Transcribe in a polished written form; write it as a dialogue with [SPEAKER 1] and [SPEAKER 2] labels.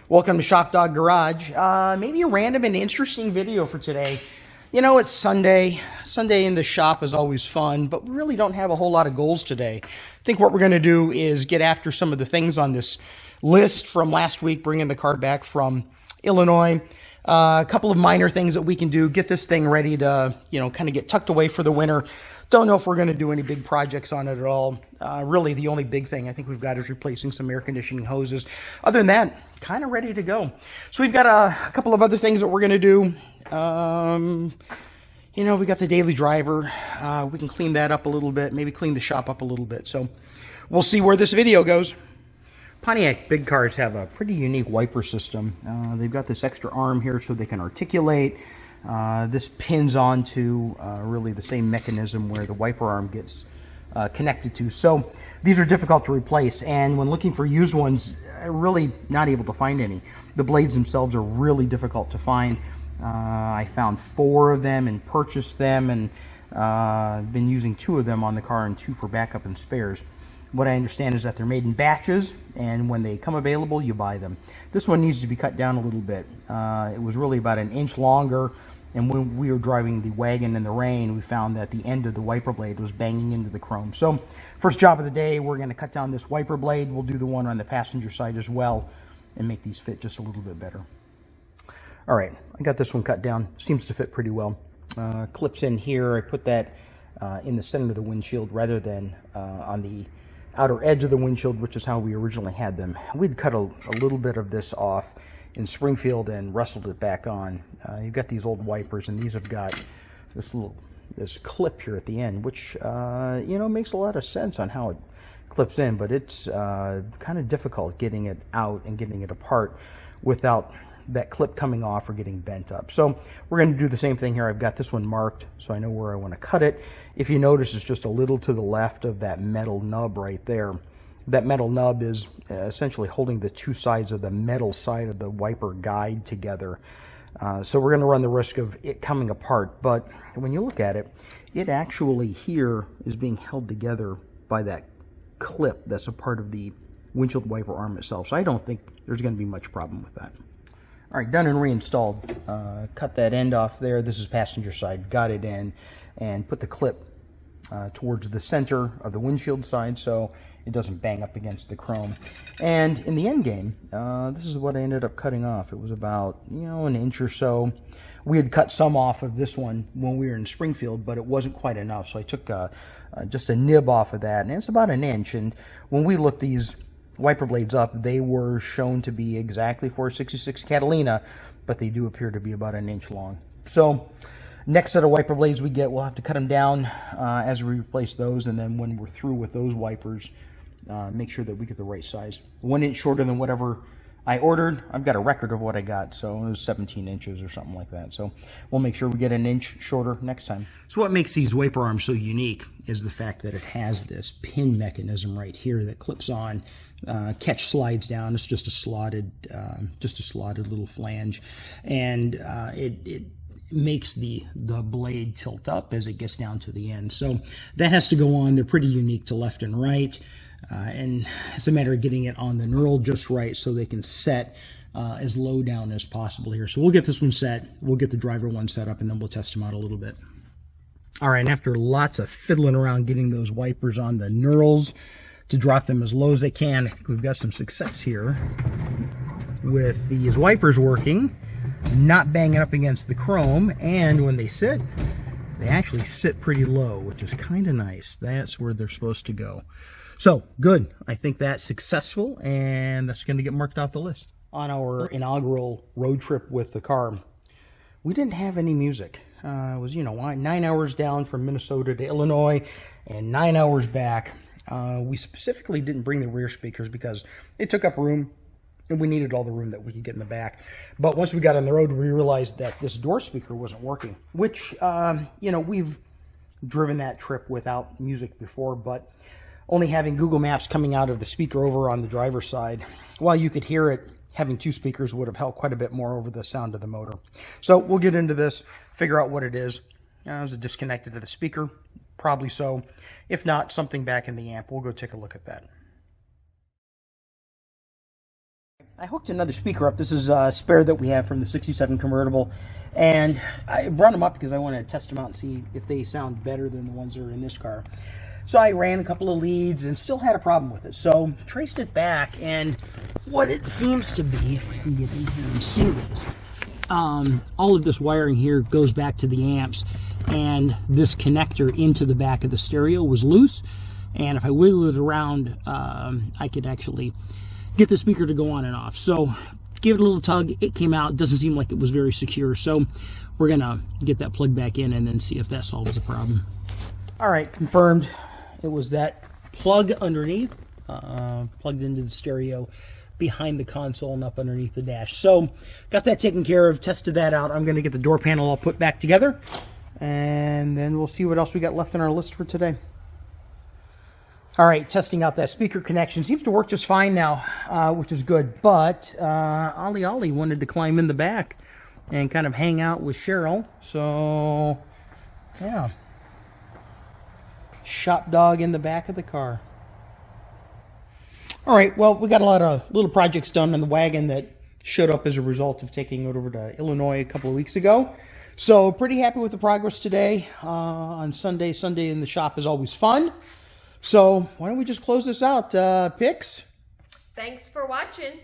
[SPEAKER 1] Welcome to ShopDog-Garage. Maybe a random and interesting video for today. You know, it's Sunday. Sunday in the shop is always fun, but we really don't have a whole lot of goals today. I think what we're going to do is get after some of the things on this list from last week, bringing the car back from Illinois. A couple of minor things that we can do, get this thing ready to, kind of get tucked away for the winter. Don't know if we're going to do any big projects on it at all. Really, the only big thing I think we've got is replacing some air conditioning hoses. Other than that, kind of ready to go. So we've got a couple of other things that we're going to do. We got the daily driver. We can clean that up a little bit, maybe clean the shop up a little bit. So we'll see where this video goes. Pontiac big cars have a pretty unique wiper system. They've got this extra arm here so they can articulate. This pins onto really the same mechanism where the wiper arm gets connected to. So these are difficult to replace, and when looking for used ones, really not able to find any. The blades themselves are really difficult to find. I found 4 of them and purchased them, and been using 2 of them on the car and 2 for backup and spares. What I understand is that they're made in batches, and when they come available, you buy them. This one needs to be cut down a little bit. It was really about 1 inch longer, and when we were driving the wagon in the rain, we found that the end of the wiper blade was banging into the chrome. So, first job of the day, we're going to cut down this wiper blade. We'll do the one on the passenger side as well, and make these fit just a little bit better. All right, I got this one cut down. Seems to fit pretty well. Clips in here. I put that in the center of the windshield rather than on the outer edge of the windshield, which is how we originally had them. We'd cut a little bit of this off in Springfield and wrestled it back on. You've got these old wipers, and these have got this clip here at the end, which makes a lot of sense on how it clips in, but it's kind of difficult getting it out and getting it apart without that clip coming off or getting bent up. So we're going to do the same thing here. I've got this one marked so I know where I want to cut it. If you notice, it's just a little to the left of that metal nub right there. That metal nub is essentially holding the 2 sides of the metal side of the wiper guide together. So we're going to run the risk of it coming apart, but when you look at it, it actually here is being held together by that clip that's a part of the windshield wiper arm itself. So I don't think there's going to be much problem with that. All right, done and reinstalled. Cut that end off there. This is passenger side. Got it in and put the clip towards the center of the windshield side so it doesn't bang up against the chrome. And in the end game, this is what I ended up cutting off. It was about 1 inch or so. We had cut some off of this one when we were in Springfield, but it wasn't quite enough. So I took just a nib off of that, and it's about 1 inch. And when we looked these wiper blades up, they were shown to be exactly 466 Catalina, but they do appear to be about 1 inch long. So next set of wiper blades we get, we'll have to cut them down as we replace those, and then when we're through with those wipers, make sure that we get the right size. 1 inch shorter than whatever I ordered. I've got a record of what I got, so it was 17 inches or something like that. So we'll make sure we get 1 inch shorter next time. So what makes these wiper arms so unique is the fact that it has this pin mechanism right here that clips on. Catch slides down. It's just a slotted little flange, and it makes the blade tilt up as it gets down to the end. So that has to go on. They're pretty unique to left and right, and it's a matter of getting it on the knurl just right so they can set as low down as possible here. So we'll get this one set. We'll get the driver one set up, and then we'll test them out a little bit. All right, and after lots of fiddling around getting those wipers on the knurls to drop them as low as they can, I think we've got some success here with these wipers working, not banging up against the chrome, and when they sit, they actually sit pretty low, which is kind of nice. That's where they're supposed to go. So, good. I think that's successful, and that's going to get marked off the list. On our inaugural road trip with the car, we didn't have any music. It was, 9 hours down from Minnesota to Illinois, and 9 hours back. We specifically didn't bring the rear speakers because they took up room, and we needed all the room that we could get in the back. But once we got on the road, we realized that this door speaker wasn't working, which, we've driven that trip without music before, but only having Google Maps coming out of the speaker over on the driver's side, while you could hear it, having 2 speakers would have helped quite a bit more over the sound of the motor. So we'll get into this, figure out what it is. Is it disconnected to the speaker? Probably so. If not, something back in the amp. We'll go take a look at that. I hooked another speaker up. This is a spare that we have from the 67 convertible. And I brought them up because I wanted to test them out and see if they sound better than the ones that are in this car. So I ran a couple of leads and still had a problem with it. So traced it back, and what it seems to be, if I can get in here and see this, all of this wiring here goes back to the amps, and this connector into the back of the stereo was loose. And if I wiggle it around, I could actually get the speaker to go on and off. So give it a little tug, it came out. Doesn't seem like it was very secure, so we're gonna get that plugged back in and then see if that solves the problem. All right, confirmed. It was that plug underneath, plugged into the stereo behind the console and up underneath the dash. So got that taken care of, tested that out. I'm gonna get the door panel all put back together, and then we'll see what else we got left on our list for today. All right, testing out that speaker connection. Seems to work just fine now, which is good. But Ollie wanted to climb in the back and kind of hang out with Cheryl. So, yeah. Shop dog in the back of the car. All right, well, we got a lot of little projects done on the wagon that showed up as a result of taking it over to Illinois a couple of weeks ago. So, pretty happy with the progress today on Sunday. Sunday in the shop is always fun. So why don't we just close this out? Pix?
[SPEAKER 2] Thanks for watching.